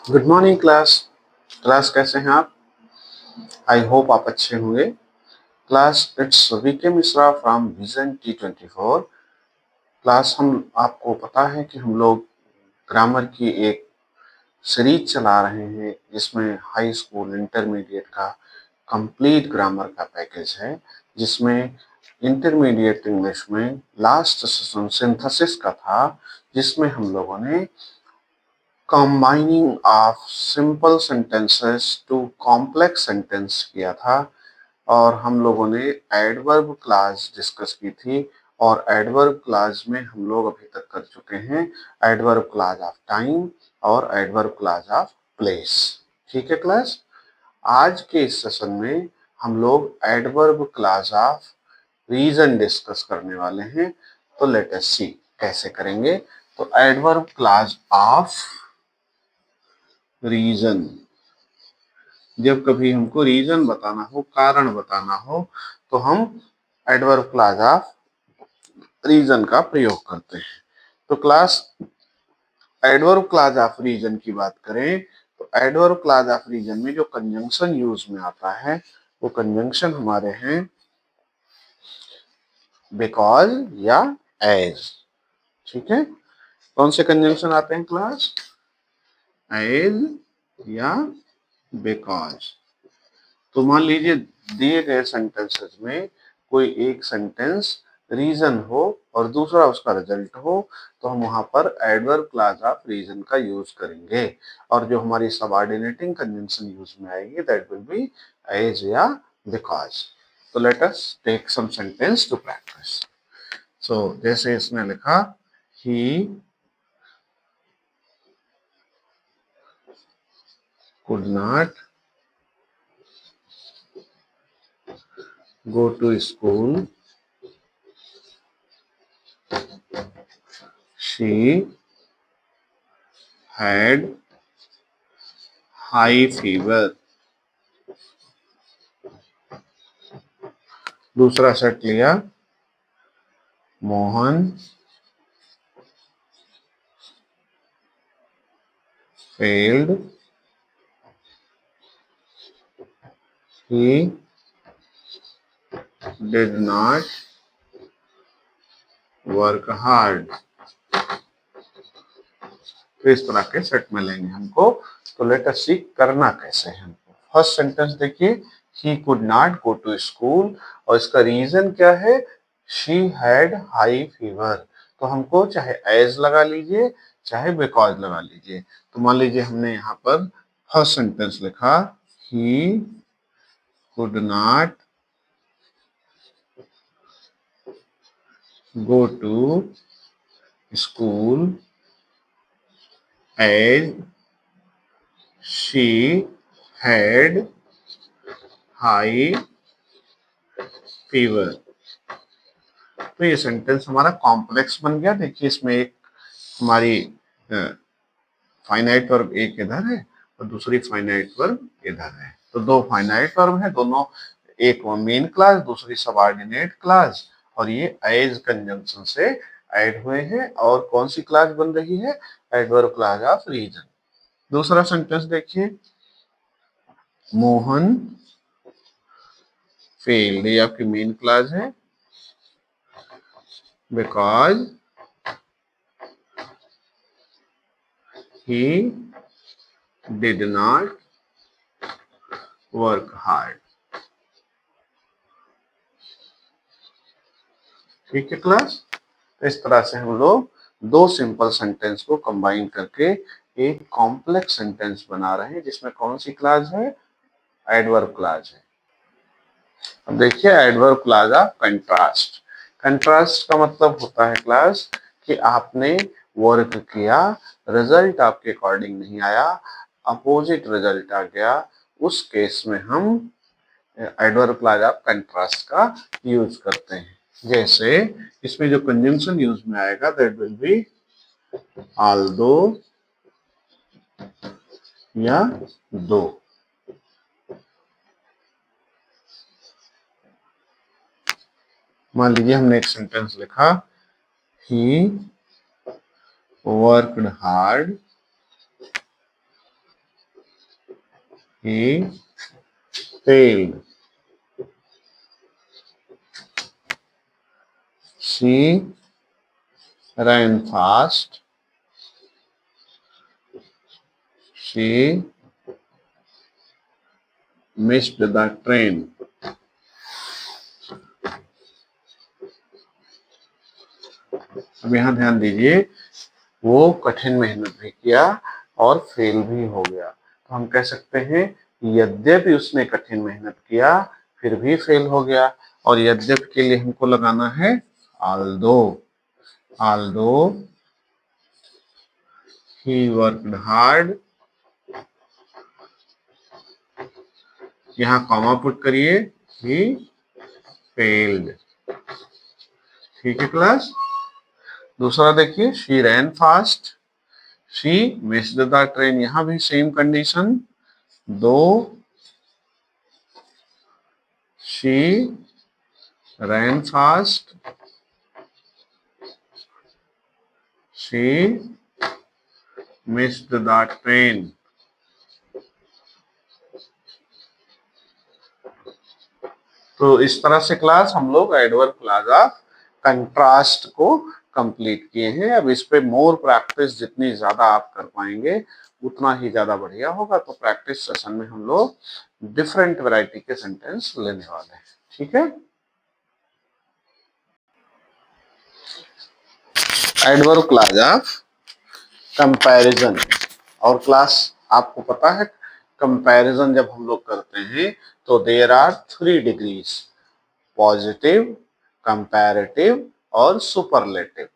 Good morning class. Class कैसे हैं आप? आई होप आप अच्छे होंगे। Class it's VK Mishra from vision T24। Class हम आपको पता है कि हम लोग ग्रामर की एक सीरीज चला रहे हैं जिसमें हाई स्कूल इंटरमीडिएट का कंप्लीट ग्रामर का पैकेज है, जिसमें इंटरमीडिएट इंग्लिश में लास्ट सेशन सिंथेसिस का था, जिसमें हम लोगों ने combining of simple sentences to complex sentence किया था। और हम लोगों ने एडवर्ब क्लास डिस्कस की थी, और एडवर्ब क्लास में हम लोग अभी तक कर चुके हैं एडवर्ब क्लास ऑफ टाइम और एडवर्ब क्लास ऑफ प्लेस। ठीक है क्लास, आज के इस सेशन में हम लोग adverb class of reason discuss करने वाले हैं। तो लेट अस सी कैसे करेंगे। तो एडवर्ब क्लास ऑफ रीजन, जब कभी हमको रीजन बताना हो, कारण बताना हो, तो हम एडवर्ब क्लास ऑफ रीजन का प्रयोग करते हैं। तो class adverb class of reason की बात करें तो एडवर्ब क्लास ऑफ रीजन में जो कंजंक्शन यूज में आता है वो कंजंक्शन हमारे हैं बिकॉज या एज। ठीक है, कौन से कंजंक्शन आते हैं क्लास? एज या बिकॉज। तो मान लीजिए दिए गए सेंटेंसेस में कोई एक सेंटेंस रीजन हो और दूसरा उसका रिजल्ट हो, तो हम वहां पर एडवर्ब क्लास ऑफ रीजन का यूज करेंगे। और जो हमारी सबऑर्डिनेटिंग कंजंक्शन यूज में आएगी दैट विल बी एज या बिकॉज। तो let us take some sentence to practice. So जैसे इसमें लिखा, he could not go to school, she had high fever। दूसरा सेट लिया, Mohan failed, he did not work hard। तो इस तरह के सेट मिलेंगे हमको। तो लेट अस सी करना कैसे है हमको। फर्स्ट सेंटेंस देखिए, he could not go to school, और इसका रीजन क्या है? She had high fever. तो हमको चाहे एज लगा लीजिए चाहे बिकॉज लगा लीजिए। तो मान लीजिए हमने यहाँ पर फर्स्ट सेंटेंस लिखा, he could not go to school as she had high fever. तो ये सेंटेंस हमारा कॉम्प्लेक्स बन गया। देखिए इसमें एक हमारी फाइनाइट वर्ब एक इधर है और दूसरी फाइनाइट वर्ब इधर है। तो दो फाइनाइट वर्ब है, दोनों एक मेन क्लास दूसरी सबऑर्डिनेट क्लास, और ये एज कंजंक्शन से ऐड हुए हैं। और कौन सी क्लास बन रही है? Adverb class of reason. दूसरा सेंटेंस देखिए, मोहन फेल्ड, ये आपकी मेन क्लास है, because he did not work hard। ठीक है क्लास, इस तरह से हम लोग दो सिंपल सेंटेंस को कंबाइन करके एक कॉम्प्लेक्स सेंटेंस बना रहे हैं, जिसमें कौन सी क्लास है? एडवर्ब क्लास है। अब देखिए adverb class of contrast. Contrast का मतलब होता है क्लास कि आपने वर्क किया, रिजल्ट आपके अकॉर्डिंग नहीं आया, अपोजिट रिजल्ट आ गया, उस केस में हम एडवर्ब क्लास ऑफ कंट्रास्ट का यूज करते हैं। जैसे इसमें जो कंजंक्शन यूज में आएगा दैट विल बी ऑल्दो या दो। मान लीजिए हमने एक सेंटेंस लिखा, he worked hard he failed. She ran fast. She missed the train. अब यहाँ ध्यान दीजिए, वो कठिन मेहनत भी किया और फेल भी हो गया। तो हम कह सकते हैं यद्यपि उसने कठिन मेहनत किया फिर भी फेल हो गया। और यद्यपि के लिए हमको लगाना है although he worked hard, यहाँ कॉमा पुट करिए, he failed। ठीक है क्लास। दूसरा देखिए, she ran fast, she missed the train, यहाँ भी same condition, though she ran fast, she missed the train। तो इस तरह से क्लास हम लोग एडवर्ब क्लॉज ऑफ कंट्रास्ट को कंप्लीट किए हैं। अब इस पे मोर प्रैक्टिस जितनी ज्यादा आप कर पाएंगे उतना ही ज्यादा बढ़िया होगा। तो प्रैक्टिस सेशन में हम लोग डिफरेंट वैरायटी के सेंटेंस लेने वाले हैं। ठीक है। Adverb clause of comparison. और क्लास आपको पता है कंपैरिजन जब हम लोग करते हैं तो there are 3 degrees, positive, comparative और सुपरलेटिव।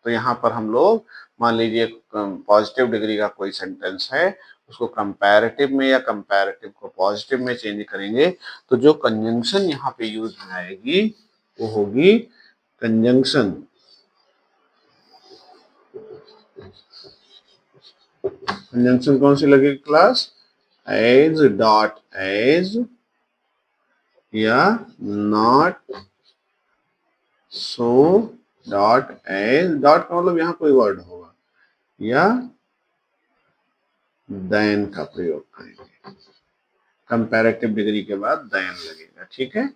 तो यहाँ पर हम लोग मान लीजिए पॉजिटिव डिग्री का कोई सेंटेंस है, उसको कंपैरेटिव में या कंपैरेटिव को पॉजिटिव में चेंज करेंगे तो जो कंजंक्शन यहाँ पे यूज में आएगी वो होगी कंजंक्शन। कंजंक्शन कौन सी लगेगी क्लास? एज, डॉट एज या not so dot as. Dot का मतलब यहाँ कोई वर्ड होगा या देन का प्रयोग करेंगे। कंपैरेटिव डिग्री के बाद देन लगेगा। ठीक है।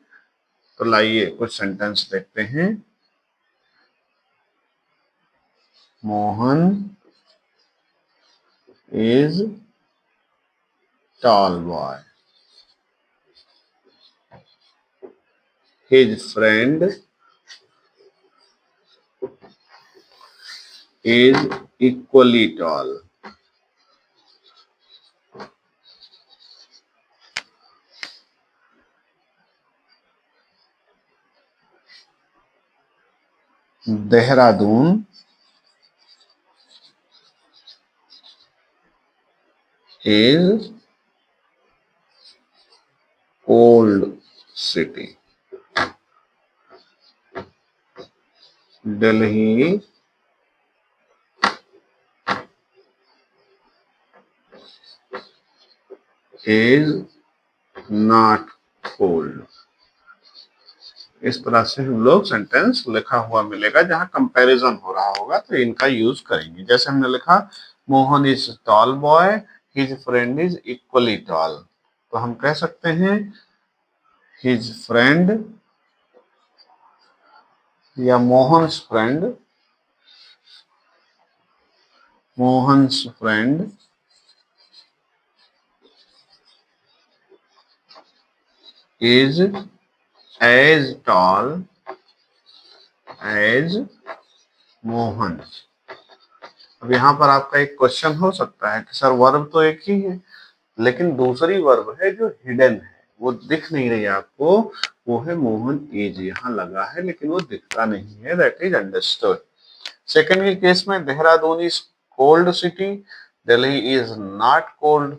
तो लाइए कुछ सेंटेंस देखते हैं। Mohan is tall boy. His friend is equally tall. Dehradun is old city. Delhi is not cold. इस तरह से हम लोग सेंटेंस लिखा हुआ मिलेगा जहां कंपैरिजन हो रहा होगा तो इनका यूज करेंगे। जैसे हमने लिखा Mohan is tall boy, his friend is equally tall. तो हम कह सकते हैं हिज फ्रेंड या Mohan's friend is as tall as Mohan. अब यहाँ पर आपका एक क्वेश्चन हो सकता है कि सर वर्ब तो एक ही है लेकिन दूसरी वर्ब है जो हिडन है, वो दिख नहीं रही आपको, वो है मोहन इज। यहाँ लगा है लेकिन वो दिखता नहीं है, दैट इज अंडरस्टूड। सेकंड के केस में Dehradun is cold city, Delhi is not cold.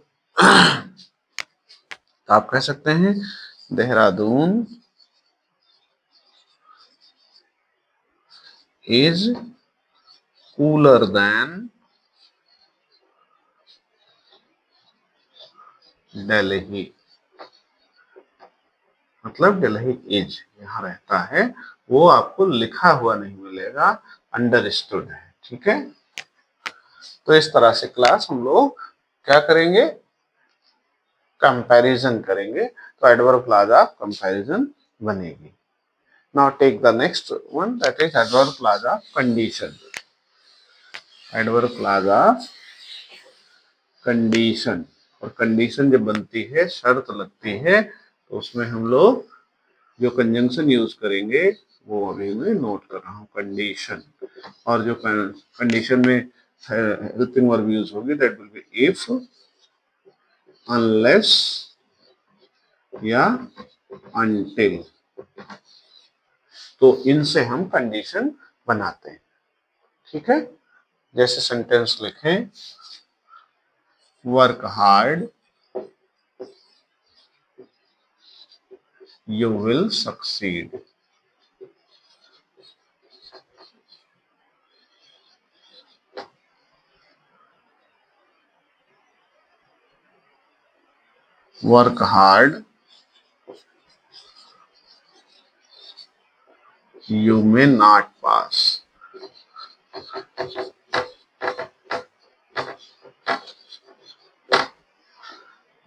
तो आप कह सकते हैं Dehradun is cooler than Delhi। मतलब दिल्ली इज यहाँ रहता है, वो आपको लिखा हुआ नहीं मिलेगा, अंडरस्टूड है। ठीक है। तो इस तरह से क्लास हम लोग क्या करेंगे, कंपैरिजन करेंगे तो एडवर्ब क्लॉज ऑफ कंपैरिजन बनेगी। Now take the next one, that is adverb clause of condition. Adverb clause of condition, और कंडीशन जब बनती है, शर्त लगती है, तो उसमें हम लोग जो कंजंक्शन यूज करेंगे वो अभी मैं नोट कर रहा हूँ, कंडीशन। और जो कंडीशन में हेल्पिंग वर्ब यूज होगी that will B if, unless या अनटिल। तो इनसे हम कंडीशन बनाते हैं, ठीक है। जैसे सेंटेंस लिखें, work hard you will succeed. Work hard you may not pass.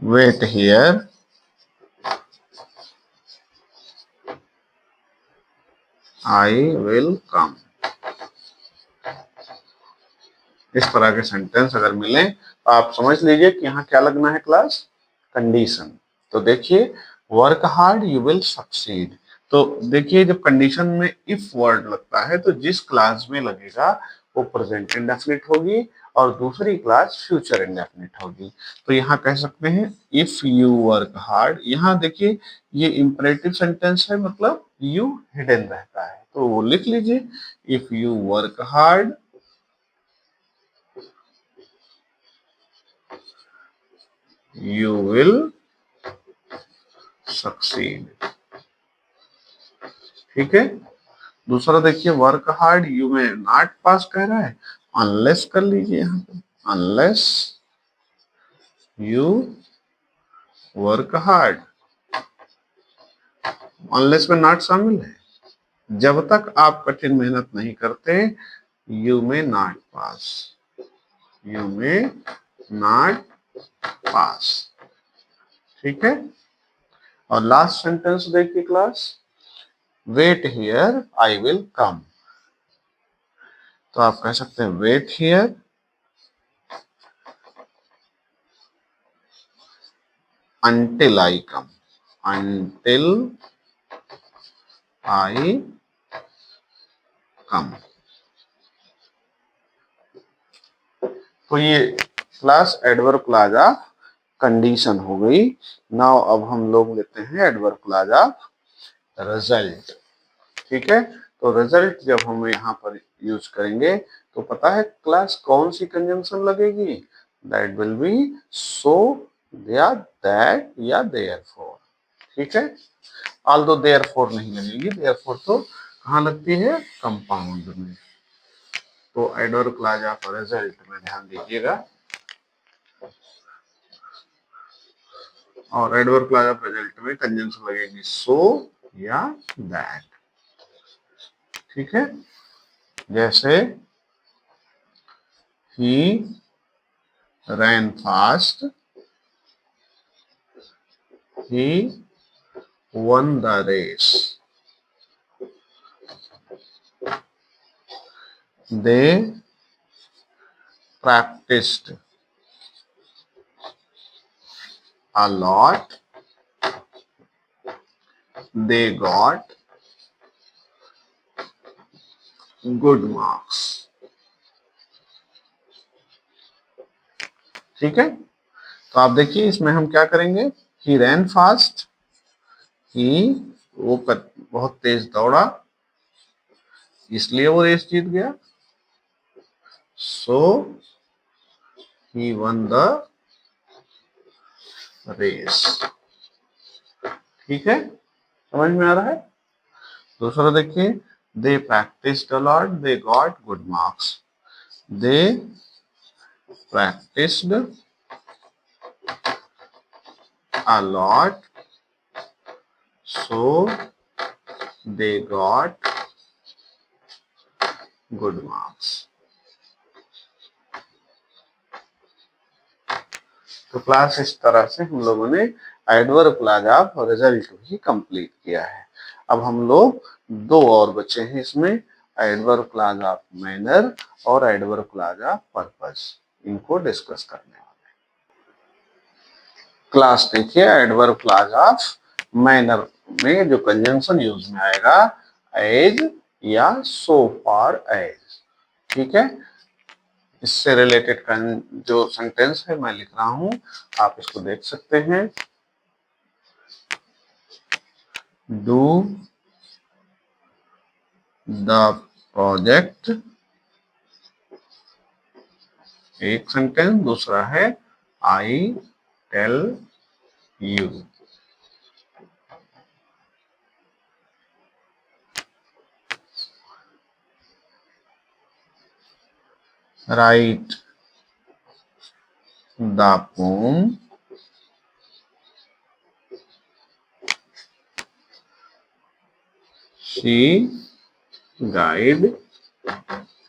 Wait here, I will come. इस तरह के सेंटेंस अगर मिले तो आप समझ लीजिए कि यहाँ क्या लगना है क्लास, कंडीशन। तो देखिए, work hard you will succeed. तो देखिए, जब कंडीशन में इफ वर्ड लगता है तो जिस क्लास में लगेगा वो प्रेजेंट इंडेफिनिट होगी और दूसरी क्लास फ्यूचर इंडेफिनिट होगी। तो यहाँ कह सकते हैं इफ यू वर्क हार्ड। यहाँ देखिए, ये इंपरेटिव सेंटेंस है, मतलब यू हिडन रहता है, तो वो लिख लीजिए, if you work hard you will succeed। ठीक है। दूसरा देखिए, work hard you may not पास कह रहा है, अनलेस कर लीजिए यहाँ पे, unless you work hard. Unless में नॉट शामिल है, जब तक आप कठिन मेहनत नहीं करते you may not pass, you may not pass. ठीक है। और लास्ट सेंटेंस देखिए class, wait here I will come. तो आप कह सकते हैं wait here until I come, until I come। तो ये class adverb clause of condition हो गई। नाउ अब हम लोग लेते हैं एडवर्ब क्लॉज ऑफ रिजल्ट। ठीक है। तो रिजल्ट जब हम यहाँ पर यूज करेंगे तो पता है क्लास कौन सी कंजंक्शन लगेगी, दैट विल बी सो या दैट या देयरफॉर। ठीक है। ऑल्दो देयरफॉर नहीं लगेगी, देयरफॉर तो कहाँ लगती है, कंपाउंड में। तो एडवर्ब क्लॉज ऑफ रिजल्ट में ध्यान दीजिएगा, और एडवर्ब क्लॉज ऑफ रिजल्ट में कंजंक्शन लगेगी सो या दैट। ठीक है। जैसे ही ran fast, he won the race, they practiced a lot, they got good marks। ठीक है। तो आप देखिए, इसमें हम क्या करेंगे, ही रैन फास्ट, ही वो बहुत तेज दौड़ा इसलिए वो रेस जीत गया, so he won the race. ठीक है, समझ में आ रहा है। दूसरा देखिए, they practised a lot, they got good marks, दे practiced a lot, so they got good marks। तो क्लास इस तरह से हम लोगों ने एडवर्ब क्लॉज ऑफ रिजल्ट भी कंप्लीट किया है। अब हम लोग दो और बचे हैं इसमें, एडवर्ब क्लॉज ऑफ मैनर और एडवर्ब क्लॉज ऑफ पर्पस, इनको डिस्कस करने वाले हैं। क्लास देखिए, एडवर्ब क्लॉज ऑफ मैनर में जो कंजंक्शन यूज में आएगा एज या सो फार एज, ठीक है। इससे रिलेटेड जो सेंटेंस है मैं लिख रहा हूं, आप इसको देख सकते हैं। डू द प्रोजेक्ट, एक सेंटेंस, दूसरा है I tell you. Write the poem, she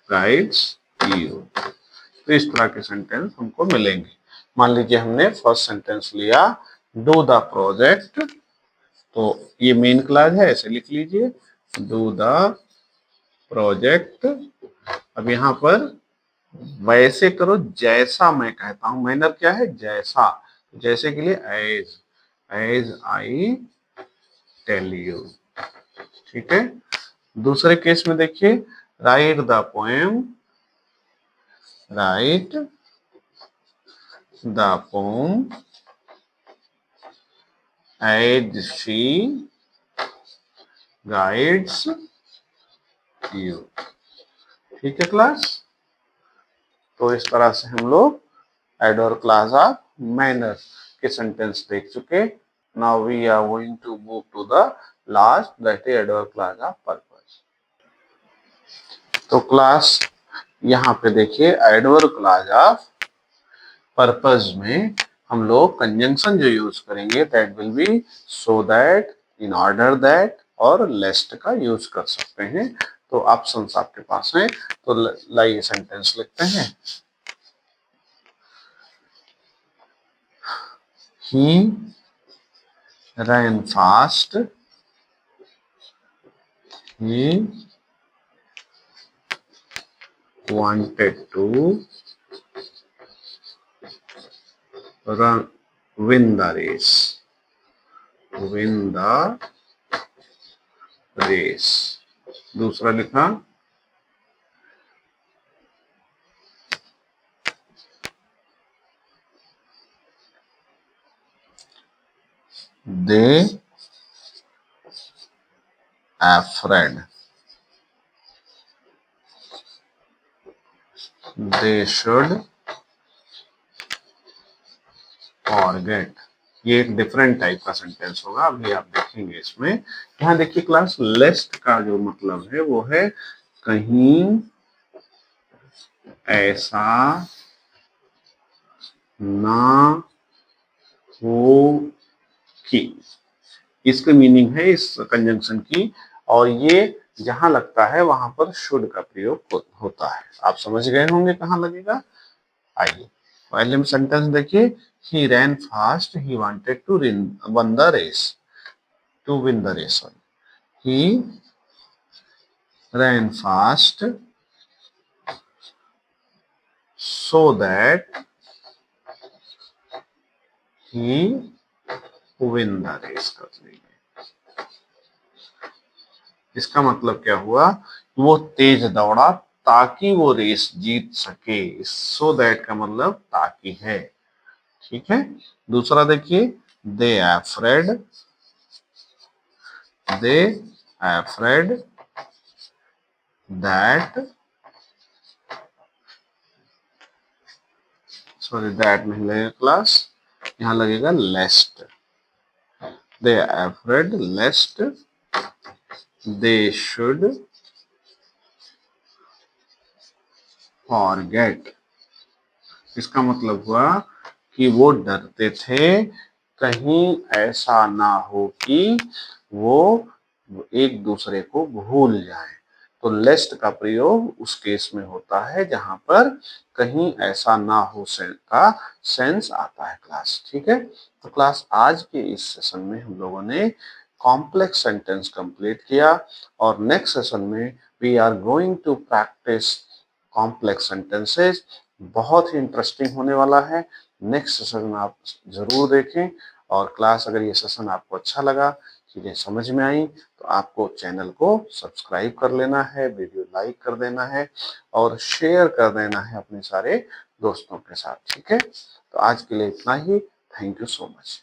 guides you. तो इस तरह के सेंटेंस हमको मिलेंगे। मान लीजिए हमने फर्स्ट सेंटेंस लिया डू द प्रोजेक्ट, तो ये मेन क्लॉज है, ऐसे लिख लीजिए डू द प्रोजेक्ट। अब यहाँ पर वैसे करो जैसा मैं कहता हूं, मैनर क्या है, जैसा, जैसे के लिए एज आई टेल यू, ठीक है। दूसरे केस में देखिए, write the poem, write the poem as she guides you, ठीक है क्लास। तो इस तरह से हम लोग एडवर्ब क्लॉज ऑफ मैनर के सेंटेंस देख चुके। Now we are going to move to the last, that is adverb clause of purpose. तो क्लास यहाँ पे देखिए, एडवर्ब क्लॉज ऑफ पर्पस में हम लोग कंजंक्शन जो यूज करेंगे that will B so that, in order that और लेस्ट का यूज कर सकते हैं। तो ऑप्शंस आपके पास हैं, तो लाइए सेंटेंस लिखते हैं। He ran fast. He wanted to win the race. Win the race. दूसरा लिखा, they afraid, they should forget। ये एक डिफरेंट टाइप का सेंटेंस होगा, अभी आप देखेंगे इसमें। यहाँ देखिए क्लास, लेस्ट का जो मतलब है वो है कहीं ऐसा ना हो कि, इसकी मीनिंग है इस कंजंक्शन की, और ये जहां लगता है वहां पर शुड का प्रयोग होता है। आप समझ गए होंगे कहाँ लगेगा। आइए पहले में सेंटेंस देखिए, he ran fast, he wanted to win the race, to win the race, he ran fast so that he win the race कर लेंगे। इसका मतलब क्या हुआ, वो तेज दौड़ा ताकि वो रेस जीत सके। सो दैट का मतलब ताकि है, ठीक है। दूसरा देखिए, दे afraid, they afraid that, sorry that नहीं लगेगा क्लास, यहाँ लगेगा लेस्ट। दे afraid lest they should forget। इसका मतलब हुआ कि वो डरते थे कहीं ऐसा ना हो कि वो एक दूसरे को भूल जाए। तो लेस्ट का प्रयोग उस केस में होता है जहां पर कहीं ऐसा ना हो का सेंस आता है क्लास। ठीक है, तो क्लास आज के इस सेशन में हम लोगों ने कॉम्प्लेक्स सेंटेंस कंप्लीट किया और नेक्स्ट सेशन में we are going to practice complex sentences. बहुत ही इंटरेस्टिंग होने वाला है। नेक्स्ट सेशन आप जरूर देखें और क्लास अगर ये सेशन आपको अच्छा लगा, चीजें समझ में आई, तो आपको चैनल को सब्सक्राइब कर लेना है, वीडियो लाइक कर देना है और शेयर कर देना है अपने सारे दोस्तों के साथ। ठीक है, तो आज के लिए इतना ही। Thank you so much.